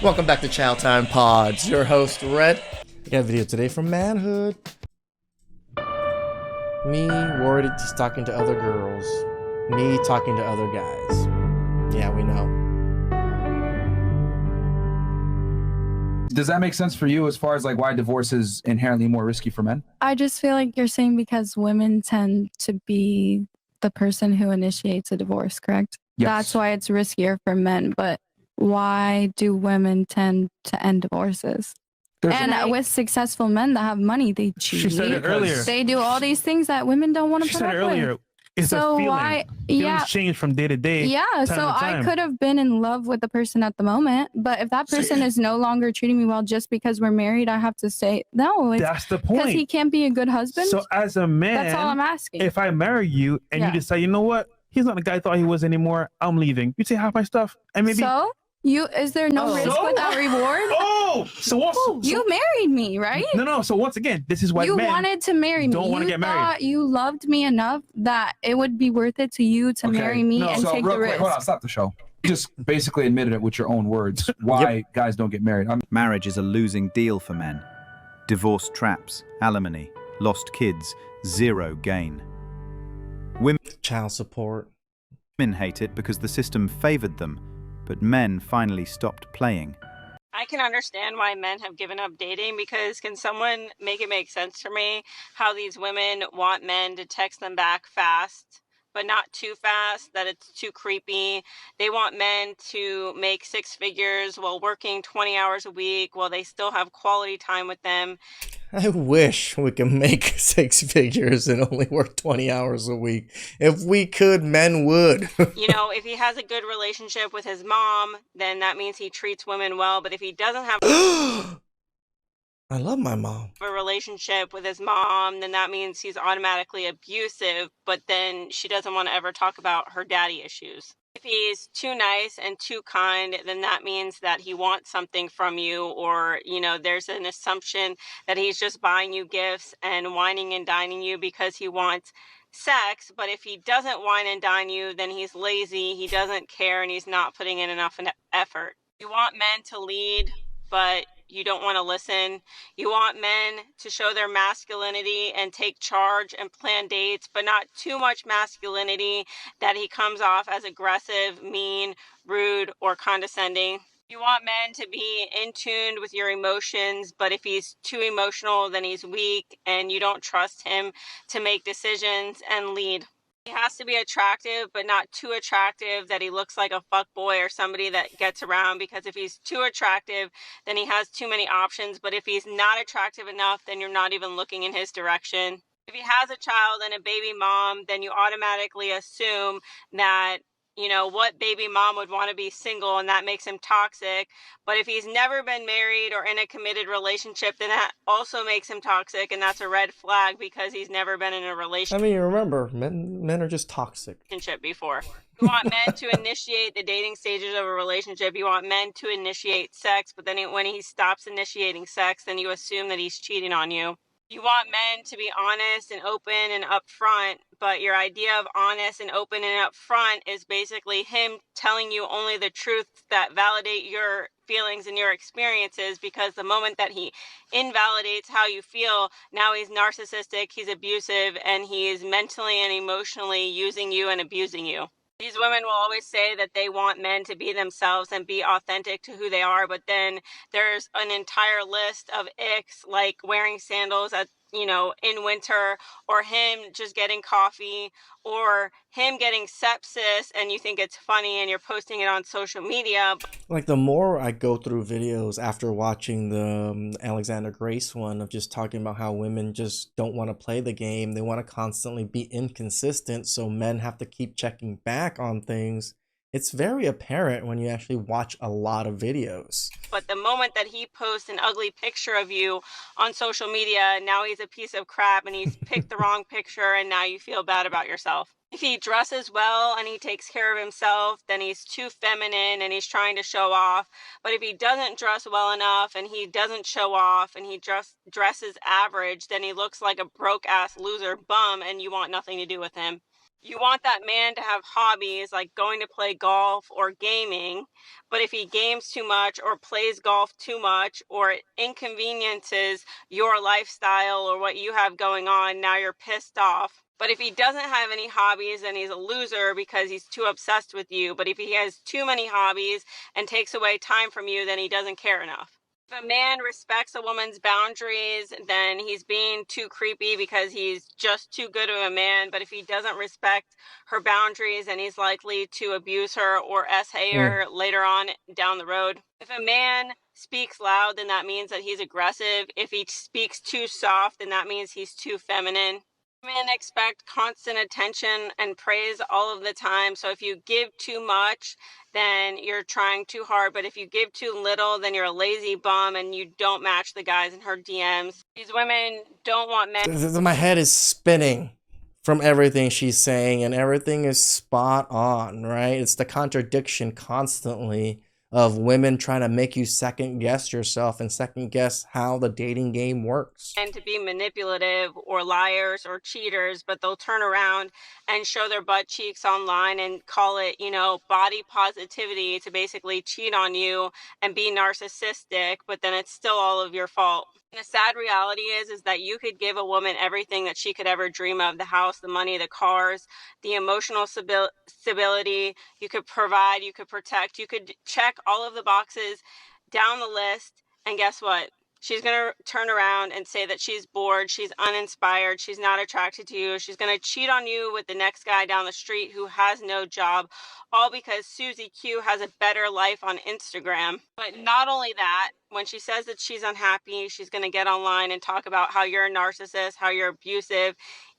Welcome back to Chow Time Pods. Your host, Red. We got a video today from Manhood. Me worried he's talking to other girls. Me talking to other guys. Yeah, we know. Does that make sense for you as far as like why divorce is inherently more risky for men? I just feel like you're saying because women tend to be the person who initiates a divorce, correct? Yes. That's why it's riskier for men. But why do women tend to end divorces? With successful men that have money, they cheat. She said it earlier. They do all these things that women don't want to She put said up it earlier. with. It's So a feeling. why? Feelings Yeah. change from day to day. Yeah, time so to I time. could have been in love with the person at the moment, but if that person is no longer treating me well just because we're married, I have to say no. That's the Because point. he can't be a good husband. So as a man, That's all I'm asking. if I marry you and Yeah. you decide, you know what, he's not the guy I thought he was anymore, I'm leaving. You take half my stuff and maybe. So is there no risk So? without reward? Oh, so what's You married me, right? No. So once again, this is why You men wanted to marry me. don't want to You get married. thought you loved me enough that it would be worth it to you to marry me and so take real the quick, risk. hold on, stop the show. You just basically admitted it with your own words why guys don't get married. Marriage is a losing deal for men. Divorce traps, alimony, lost kids, zero gain. Child support. Women hate it because the system favored them, but men finally stopped playing. I can understand why men have given up dating because can someone make it make sense for me how these women want men to text them back fast, but not too fast, that it's too creepy. They want men to make six figures while working 20 hours a week while they still have quality time with them. I wish we could make six figures and only work 20 hours a week. If we could, men would. You know, if he has a good relationship with his mom, then that means he treats women well. But if he doesn't have I love my mom. a relationship with his mom, then that means he's automatically abusive, but then she doesn't want to ever talk about her daddy issues. If he's too nice and too kind, then that means that he wants something from you, or, you know, there's an assumption that he's just buying you gifts and whining and dining you because he wants sex. But if he doesn't wine and dine you, then he's lazy, he doesn't care, and he's not putting in enough effort. You want men to lead, but you don't want to listen. You want men to show their masculinity and take charge and plan dates, but not too much masculinity that he comes off as aggressive, mean, rude, or condescending. You want men to be in tune with your emotions, but if he's too emotional, then he's weak and you don't trust him to make decisions and lead. He has to be attractive, but not too attractive that he looks like a fuckboy or somebody that gets around, because if he's too attractive, then he has too many options. But if he's not attractive enough, then you're not even looking in his direction. If he has a child and a baby mom, then you automatically assume that, you know, what baby mom would want to be single, and that makes him toxic. But if he's never been married or in a committed relationship, then that also makes him toxic, and that's a red flag because he's never been in a I relationship mean, remember, men are just toxic. before. You want men to initiate the dating stages of a relationship. You want men to initiate sex, but then when he stops initiating sex, then you assume that he's cheating on you. You want men to be honest and open and upfront, but your idea of honest and open and upfront is basically him telling you only the truth that validate your feelings and your experiences, because the moment that he invalidates how you feel, now he's narcissistic, he's abusive, and he is mentally and emotionally using you and abusing you. These women will always say that they want men to be themselves and be authentic to who they are, but then there's an entire list of icks, like wearing sandals at, you know, in winter, or him just getting coffee, or him getting sepsis, and you think it's funny and you're posting it on social media. Like, the more I go through videos after watching the Alexander Grace one of just talking about how women just don't want to play the game, they want to constantly be inconsistent, so men have to keep checking back on things. It's very apparent when you actually watch a lot of videos. But the moment that he posts an ugly picture of you on social media, now he's a piece of crap and he's picked the wrong picture, and now you feel bad about yourself. If he dresses well and he takes care of himself, then he's too feminine and he's trying to show off. But if he doesn't dress well enough and he doesn't show off and he dresses average, then he looks like a broke-ass loser bum and you want nothing to do with him. You want that man to have hobbies like going to play golf or gaming, but if he games too much or plays golf too much or it inconveniences your lifestyle or what you have going on, now you're pissed off. But if he doesn't have any hobbies, then he's a loser because he's too obsessed with you. But if he has too many hobbies and takes away time from you, then he doesn't care enough. If a man respects a woman's boundaries, then he's being too creepy because he's just too good of a man. But if he doesn't respect her boundaries, then he's likely to abuse her or SA her later on down the road. If a man speaks loud, then that means that he's aggressive. If he speaks too soft, then that means he's too feminine. Men expect constant attention and praise all of the time. So if you give too much, then you're trying too hard. But if you give too little, then you're a lazy bum and you don't match the guys in her DMs. These women don't want men. My head is spinning from everything she's saying, and everything is spot on, right? It's the contradiction constantly of women trying to make you second guess yourself and second guess how the dating game works. And to be manipulative or liars or cheaters, but they'll turn around and show their butt cheeks online and call it, you know, body positivity to basically cheat on you and be narcissistic, but then it's still all of your fault. And the sad reality is that you could give a woman everything that she could ever dream of: the house, the money, the cars, the emotional stability. You could provide, you could protect, you could check all of the boxes down the list. And guess what? She's going to turn around and say that she's bored, she's uninspired, she's not attracted to you. She's going to cheat on you with the next guy down the street who has no job, all because Susie Q has a better life on Instagram. But not only that, when she says that she's unhappy, she's going to get online and talk about how you're a narcissist, how you're abusive,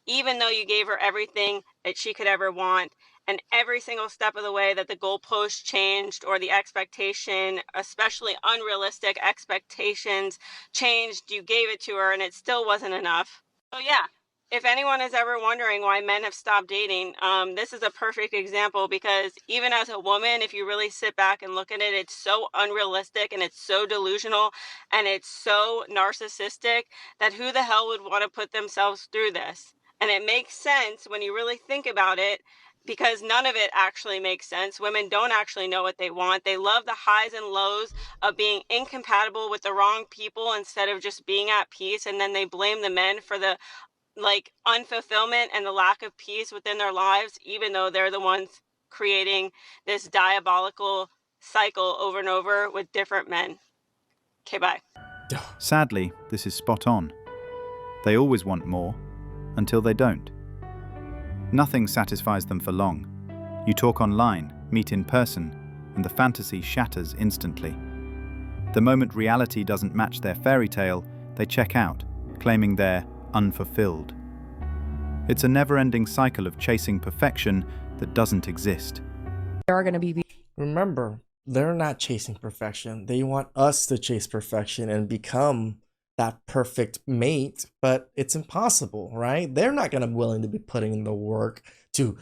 even though you gave her everything that she could ever want. And every single step of the way that the goalpost changed or the expectation, especially unrealistic expectations, changed, you gave it to her and it still wasn't enough. So yeah, if anyone is ever wondering why men have stopped dating, this is a perfect example, because even as a woman, if you really sit back and look at it, it's so unrealistic and it's so delusional and it's so narcissistic that who the hell would want to put themselves through this? And it makes sense when you really think about it, because none of it actually makes sense. Women don't actually know what they want. They love the highs and lows of being incompatible with the wrong people instead of just being at peace. And then they blame the men for the unfulfillment and the lack of peace within their lives, even though they're the ones creating this diabolical cycle over and over with different men. Okay, bye. Sadly, this is spot on. They always want more, until they don't. Nothing satisfies them for long. You talk online, meet in person, and the fantasy shatters instantly. The moment reality doesn't match their fairy tale, they check out, claiming they're unfulfilled. It's a never-ending cycle of chasing perfection that doesn't exist. There are going to be... Remember, they're not chasing perfection. They want us to chase perfection and become that perfect mate, but it's impossible, right? They're not going to be willing to be putting in the work to,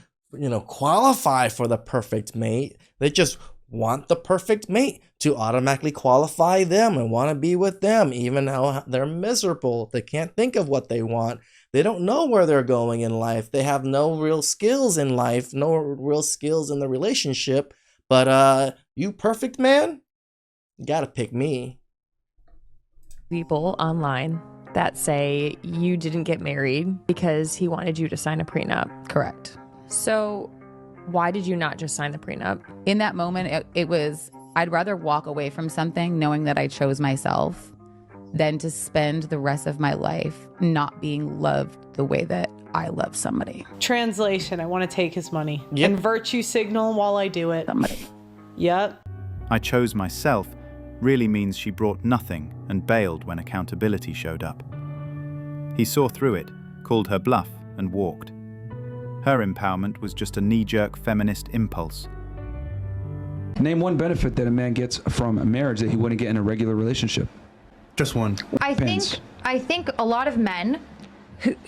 qualify for the perfect mate. They just want the perfect mate to automatically qualify them and want to be with them, even though they're miserable. They can't think of what they want. They don't know where they're going in life. They have no real skills in life, no real skills in the relationship. But you perfect man, you got to pick me. People online that say you didn't get married because he wanted you to sign a prenup. Correct. So why did you not just sign the prenup? In that moment, it was, I'd rather walk away from something knowing that I chose myself than to spend the rest of my life not being loved the way that I love somebody. Translation, I want to take his money. Yep. And virtue signal while I do it. Somebody. Yep. I chose myself really means she brought nothing and bailed when accountability showed up. He saw through it, called her bluff, and walked. Her empowerment was just a knee-jerk feminist impulse. Name one benefit that a man gets from a marriage that he wouldn't get in a regular relationship. Just one. I think a lot of men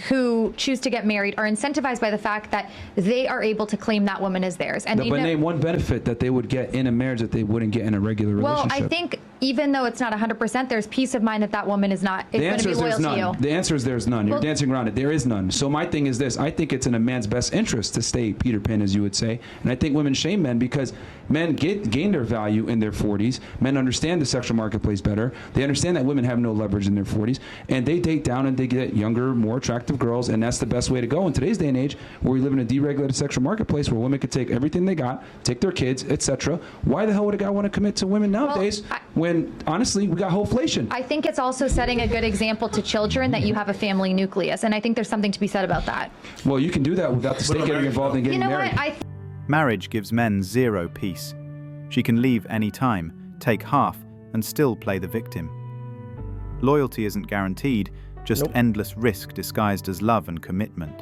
who choose to get married are incentivized by the fact that they are able to claim that woman as theirs. And But name one benefit that they would get in a marriage that they wouldn't get in a regular relationship. Well, I think even though it's not 100%, there's peace of mind that that woman is not going to be loyal to you. The answer is there's none. You're dancing around it. There is none. So my thing is this. I think it's in a man's best interest to stay Peter Pan, as you would say. And I think women shame men because men gain their value in their 40s. Men understand the sexual marketplace better. They understand that women have no leverage in their 40s. And they date down and they get younger, more attractive girls. And that's the best way to go in today's day and age, where we live in a deregulated sexual marketplace where women could take everything they got, take their kids, etc. Why the hell would a guy want to commit to women nowadays when, honestly, we got wholeflation? I think it's also setting a good example to children that you have a family nucleus. And I think there's something to be said about that. Well, you can do that without the state getting involved in getting married. Marriage gives men zero peace. She can leave any time, take half, and still play the victim. Loyalty isn't guaranteed, just endless risk disguised as love and commitment.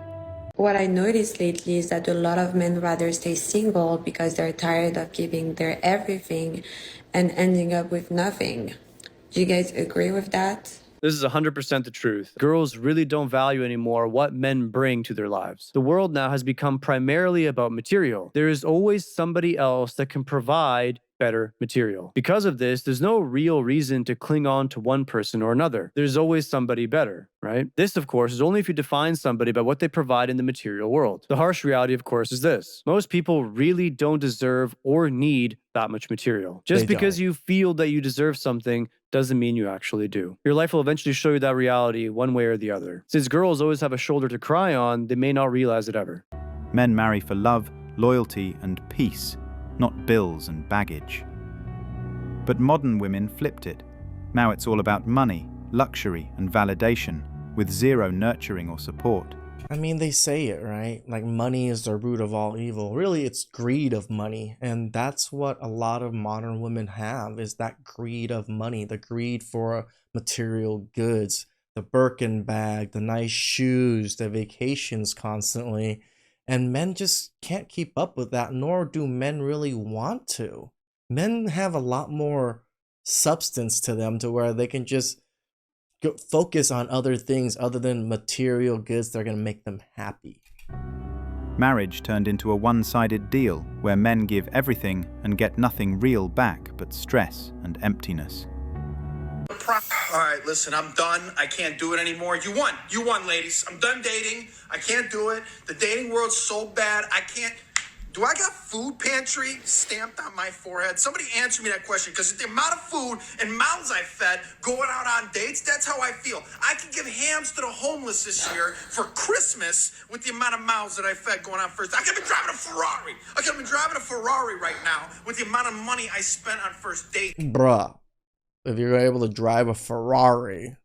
What I noticed lately is that a lot of men rather stay single because they're tired of giving their everything and ending up with nothing. Do you guys agree with that? This is 100% the truth. Girls really don't value anymore what men bring to their lives. The world now has become primarily about material. There is always somebody else that can provide better material. Because of this, there's no real reason to cling on to one person or another. There's always somebody better, right? This, of course, is only if you define somebody by what they provide in the material world. The harsh reality, of course, is this. Most people really don't deserve or need that much material. Just because you feel that you deserve something doesn't mean you actually do. Your life will eventually show you that reality one way or the other. Since girls always have a shoulder to cry on, they may not realize it ever. Men marry for love, loyalty, and peace, not bills and baggage. But modern women flipped it. Now it's all about money, luxury, and validation, with zero nurturing or support. I mean, they say it, right? Like, money is the root of all evil. Really, it's greed of money. And that's what a lot of modern women have, is that greed of money, the greed for material goods, the Birkin bag, the nice shoes, the vacations constantly. And men just can't keep up with that, nor do men really want to. Men have a lot more substance to them to where they can just focus on other things other than material goods that are going to make them happy. Marriage turned into a one-sided deal where men give everything and get nothing real back but stress and emptiness. All right, listen, I'm done. I can't do it anymore. You won, ladies. I'm done dating. I can't do it. The dating world's so bad. I can't. Do I got food pantry stamped on my forehead? Somebody answer me that question, because the amount of food and mouths I fed going out on dates, that's how I feel. I could give hams to the homeless this year for Christmas with the amount of mouths that I fed going on first. I could be driving a Ferrari. I could be driving a Ferrari right now with the amount of money I spent on first date. Bruh, if you're able to drive a Ferrari,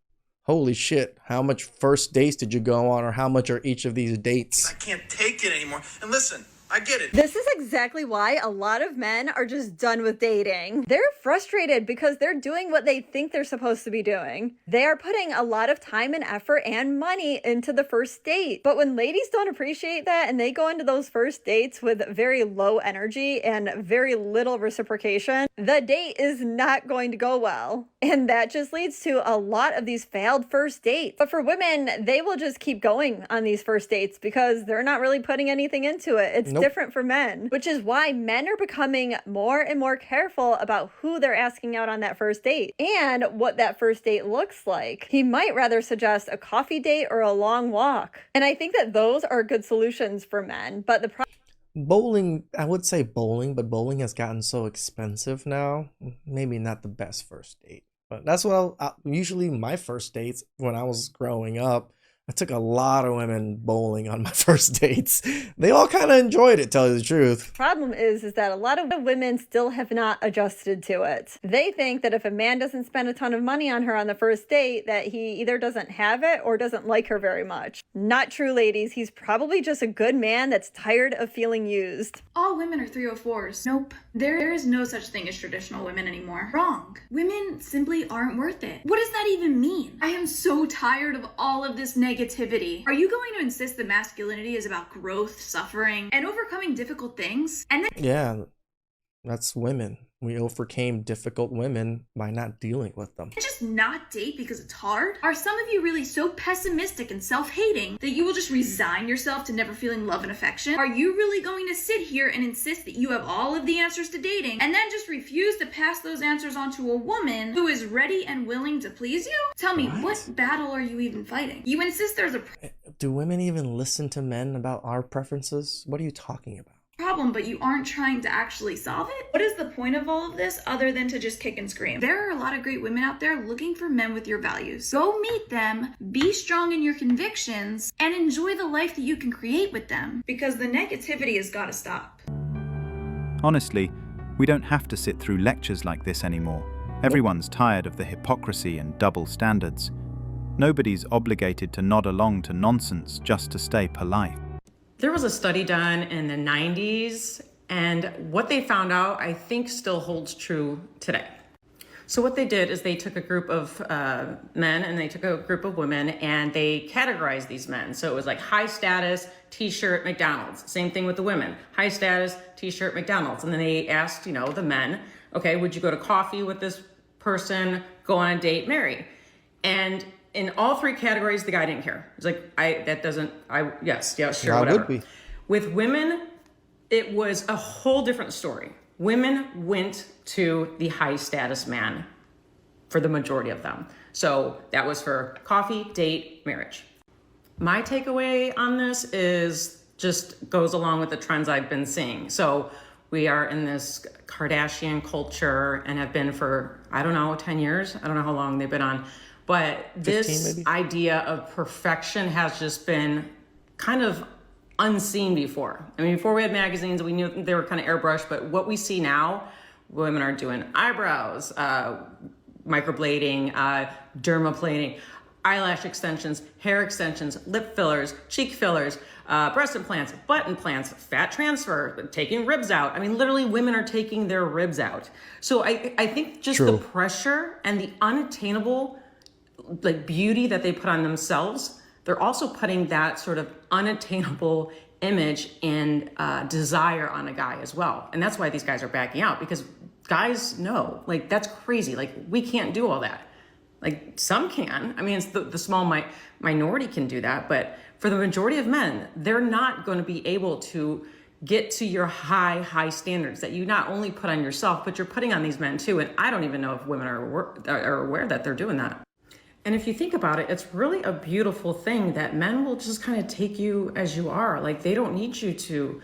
holy shit, how much first dates did you go on, or how much are each of these dates? I can't take it anymore. And listen, I get it. This is exactly why a lot of men are just done with dating. They're frustrated because they're doing what they think they're supposed to be doing. They are putting a lot of time and effort and money into the first date. But when ladies don't appreciate that and they go into those first dates with very low energy and very little reciprocation, the date is not going to go well. And that just leads to a lot of these failed first dates. But for women, they will just keep going on these first dates because they're not really putting anything into it. It's different for men, which is why men are becoming more and more careful about who they're asking out on that first date and what that first date looks like. He might rather suggest a coffee date or a long walk. And I think that those are good solutions for men. But the bowling, I would say bowling, but bowling has gotten so expensive now. Maybe not the best first date. But that's what usually my first dates when I was growing up. I took a lot of women bowling on my first dates. They all kind of enjoyed it, tell you the truth. Problem is that a lot of women still have not adjusted to it. They think that if a man doesn't spend a ton of money on her on the first date, that he either doesn't have it or doesn't like her very much. Not true, ladies. He's probably just a good man that's tired of feeling used. All women are 304s. Nope. There is no such thing as traditional women anymore. Wrong. Women simply aren't worth it. What does that even mean? I am so tired of all of this negativity. Are you going to insist that masculinity is about growth, suffering, and overcoming difficult things? And then yeah, that's women. We overcame difficult women by not dealing with them. Just not date because it's hard? Are some of you really so pessimistic and self-hating that you will just resign yourself to never feeling love and affection? Are you really going to sit here and insist that you have all of the answers to dating and then just refuse to pass those answers on to a woman who is ready and willing to please you? Tell me, what battle are you even fighting? You insist there's a Do women even listen to men about our preferences? What are you talking about? problem, but you aren't trying to actually solve it? What is the point of all of this other than to just kick and scream? There are a lot of great women out there looking for men with your values. Go meet them, be strong in your convictions, and enjoy the life that you can create with them, because the negativity has got to stop. Honestly, we don't have to sit through lectures like this anymore. Everyone's tired of the hypocrisy and double standards. Nobody's obligated to nod along to nonsense just to stay polite. There was a study done in the 90s, and what they found out, I think, still holds true today. So what they did is they took a group of men and they took a group of women and they categorized these men. So it was like high status, t-shirt, McDonald's. Same thing with the women. High status, t-shirt, McDonald's. And then they asked, you know, the men, okay, would you go to coffee with this person, go on a date, marry? And in all three categories, the guy didn't care. He's like, yes, sure, whatever. Would be. With women, it was a whole different story. Women went to the high status man for the majority of them. So that was for coffee, date, marriage. My takeaway on this is just goes along with the trends I've been seeing. So we are in this Kardashian culture and have been for, 10 years. I don't know how long they've been on. But this idea of perfection has just been kind of unseen before. I mean, before we had magazines, we knew they were kind of airbrushed, but what we see now, women are doing eyebrows, microblading, dermaplaning, eyelash extensions, hair extensions, lip fillers, cheek fillers, breast implants, butt implants, fat transfer, taking ribs out. I mean, literally women are taking their ribs out. So I think just the pressure and the unattainable beauty that they put on themselves, they're also putting that sort of unattainable image and desire on a guy as well. And that's why these guys are backing out, because guys know, that's crazy. We can't do all that. Some can. I mean, it's the small minority can do that, but for the majority of men, they're not going to be able to get to your high standards that you not only put on yourself, but you're putting on these men too. And I don't even know if women are aware that they're doing that. And if you think about it, it's really a beautiful thing that men will just kind of take you as you are. They don't need you to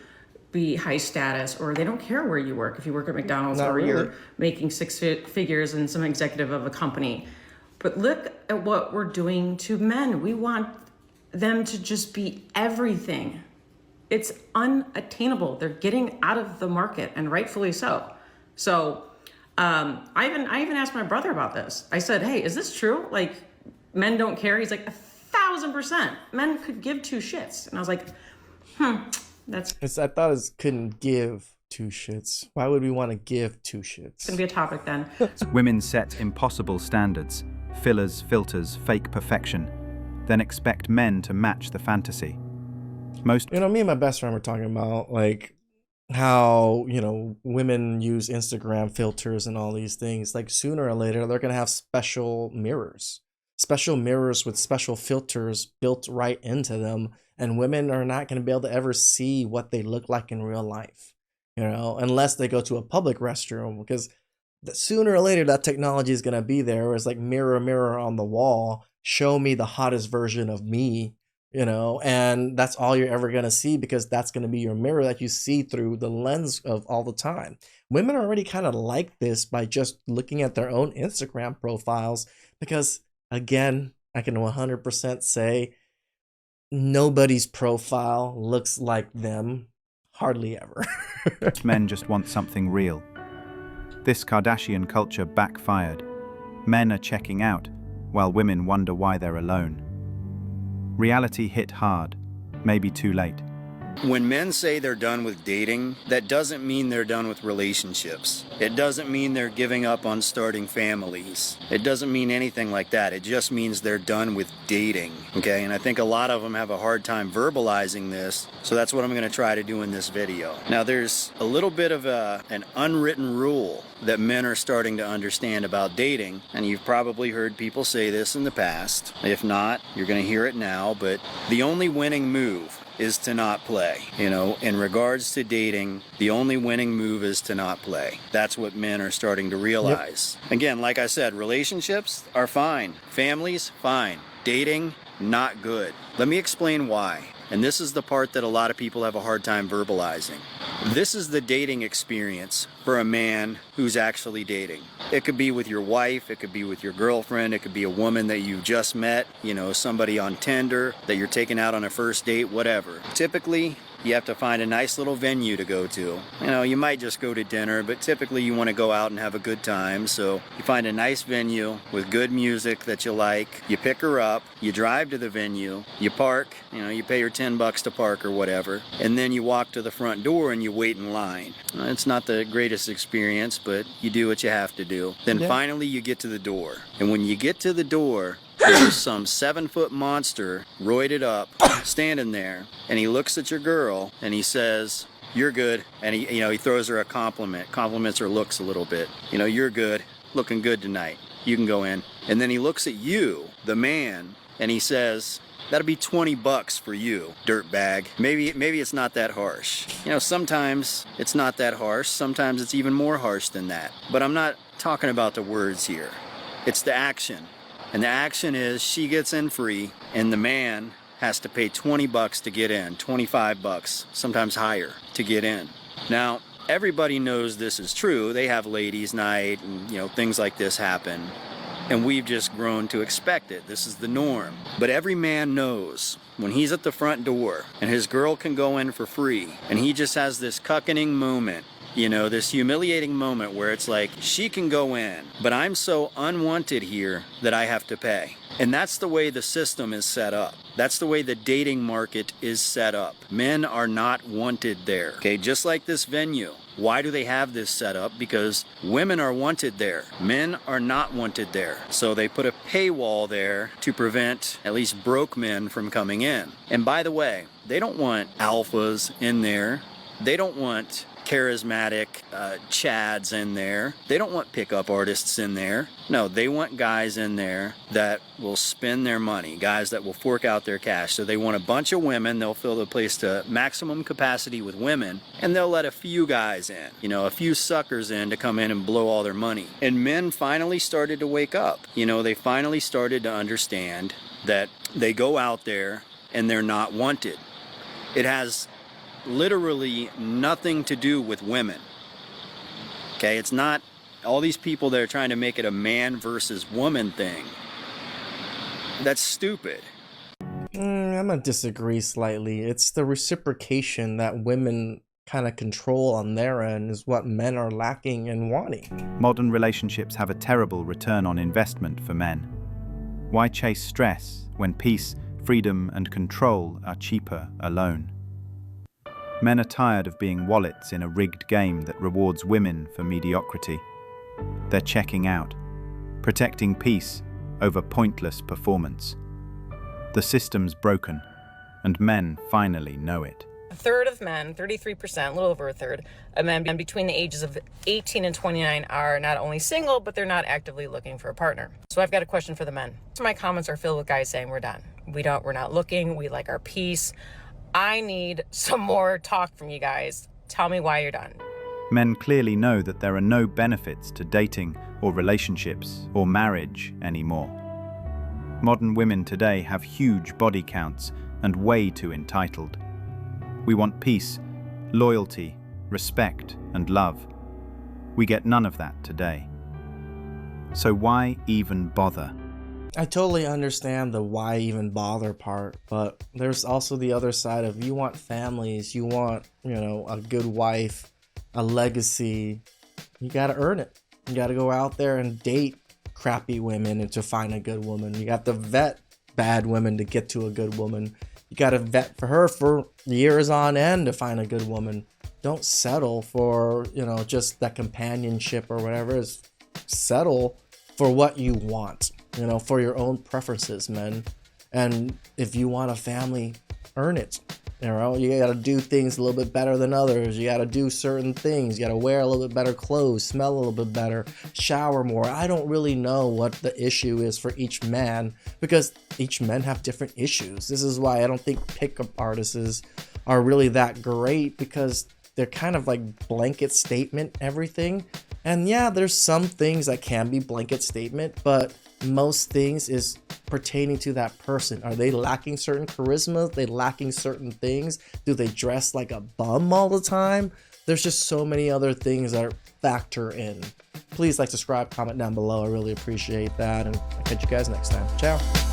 be high status, or they don't care where you work. If you work at McDonald's you're making six figures and some executive of a company. But look at what we're doing to men. We want them to just be everything. It's unattainable. They're getting out of the market, and rightfully so. So I even asked my brother about this. I said, hey, is this true? Men don't care? He's like, 1,000%. Men could give two shits. And I was like, I thought it couldn't give two shits. Why would we want to give two shits? It's going to be a topic then. Women set impossible standards, fillers, filters, fake perfection, then expect men to match the fantasy. Me and my best friend were talking about how, women use Instagram filters and all these things. Sooner or later, they're going to have special mirrors with special filters built right into them. And women are not going to be able to ever see what they look like in real life, unless they go to a public restroom, because sooner or later that technology is going to be there. It's mirror, mirror on the wall, show me the hottest version of me. And that's all you're ever going to see, because that's going to be your mirror that you see through the lens of all the time. Women are already kind of like this by just looking at their own Instagram profiles, because again, I can 100% say nobody's profile looks like them, hardly ever. Men just want something real. This Kardashian culture backfired. Men are checking out, while women wonder why they're alone. Reality hit hard, maybe too late. When men say they're done with dating, that doesn't mean they're done with relationships. It doesn't mean they're giving up on starting families. It doesn't mean anything like that. It just means they're done with dating, okay? And I think a lot of them have a hard time verbalizing this, so that's what I'm going to try to do in this video. Now, there's a little bit of an unwritten rule that men are starting to understand about dating, and you've probably heard people say this in the past. If not, you're going to hear it now, but the only winning move is to not play. You know, in regards to dating, the only winning move is to not play. That's what men are starting to realize. Yep. Again, like I said, relationships are fine. Families, fine. Dating, not good. Let me explain why. And this is the part that a lot of people have a hard time verbalizing. This is the dating experience for a man who's actually dating. It could be with your wife, it could be with your girlfriend, it could be a woman that you just met, you know, somebody on Tinder that you're taking out on a first date, whatever. Typically, you have to find a nice little venue to go to. You know, you might just go to dinner, but typically you want to go out and have a good time. So you find a nice venue with good music that you like. You pick her up, you drive to the venue, you park, you know, you pay her $10 to park or whatever, and then you walk to the front door and you wait in line. It's not the greatest experience, but you do what you have to do. Then finally you get to the door. And when you get to the door, there's some 7-foot monster, roided up, standing there, and he looks at your girl and he says, "You're good," and he throws her a compliment, compliments her looks a little bit. You know, "You're good, looking good tonight. You can go in." And then he looks at you, the man, and he says, "That'll be $20 for you, dirtbag." Maybe it's not that harsh. You know, sometimes it's not that harsh. Sometimes it's even more harsh than that. But I'm not talking about the words here. It's the action. And the action is she gets in free, and the man has to pay $20 to get in, $25, sometimes higher, to get in. Now, everybody knows this is true. They have ladies' night, and things like this happen. And we've just grown to expect it. This is the norm. But every man knows when he's at the front door and his girl can go in for free, and he just has this cuckoning moment, this humiliating moment where it's like, she can go in, but I'm so unwanted here that I have to pay. And that's the way the system is set up. That's the way the dating market is set up. Men are not wanted there. Okay, just like this venue. Why do they have this set up? Because women are wanted there. Men are not wanted there. So they put a paywall there to prevent at least broke men from coming in. And by the way, they don't want alphas in there. They don't want charismatic chads in there. They don't want pickup artists in there. No, they want guys in there that will spend their money, guys that will fork out their cash. So they want a bunch of women. They'll fill the place to maximum capacity with women, and they'll let a few guys in, a few suckers in to come in and blow all their money. And men finally started to wake up. They finally started to understand that they go out there and they're not wanted. It has literally nothing to do with women. Okay, it's not all these people that are trying to make it a man versus woman thing. That's stupid. I'm gonna disagree slightly. It's the reciprocation that women kind of control on their end is what men are lacking and wanting. Modern relationships have a terrible return on investment for men. Why chase stress when peace, freedom, and control are cheaper alone? Men are tired of being wallets in a rigged game that rewards women for mediocrity. They're checking out, protecting peace over pointless performance. The system's broken, and men finally know it. A third of men, 33%, a little over a third, of men between the ages of 18 and 29 are not only single, but they're not actively looking for a partner. So I've got a question for the men. So my comments are filled with guys saying we're done. We're not looking, we like our peace. I need some more talk from you guys. Tell me why you're done. Men clearly know that there are no benefits to dating or relationships or marriage anymore. Modern women today have huge body counts and way too entitled. We want peace, loyalty, respect, and love. We get none of that today. So why even bother? I totally understand the why even bother part, but there's also the other side of you want families, you want, a good wife, a legacy. You gotta earn it. You gotta go out there and date crappy women and to find a good woman. You got to vet bad women to get to a good woman. You got to vet for her for years on end to find a good woman. Don't settle for, you know, just that companionship or whatever. Is settle for what you want, you know, for your own preferences, men. And if you want a family, earn it. You know, you got to do things a little bit better than others. You got to do certain things. You got to wear a little bit better clothes, smell a little bit better, shower more. I don't really know what the issue is for each man, because each men have different issues. This is why I don't think pickup artists are really that great, because they're kind of like blanket statement everything. And yeah, there's some things that can be blanket statement, but most things is pertaining to that person. Are they lacking certain charisma? Are they lacking certain things? Do they dress like a bum all the time? There's just so many other things that factor in. Please like, subscribe, comment down below. I really appreciate that. And I'll catch you guys next time. Ciao.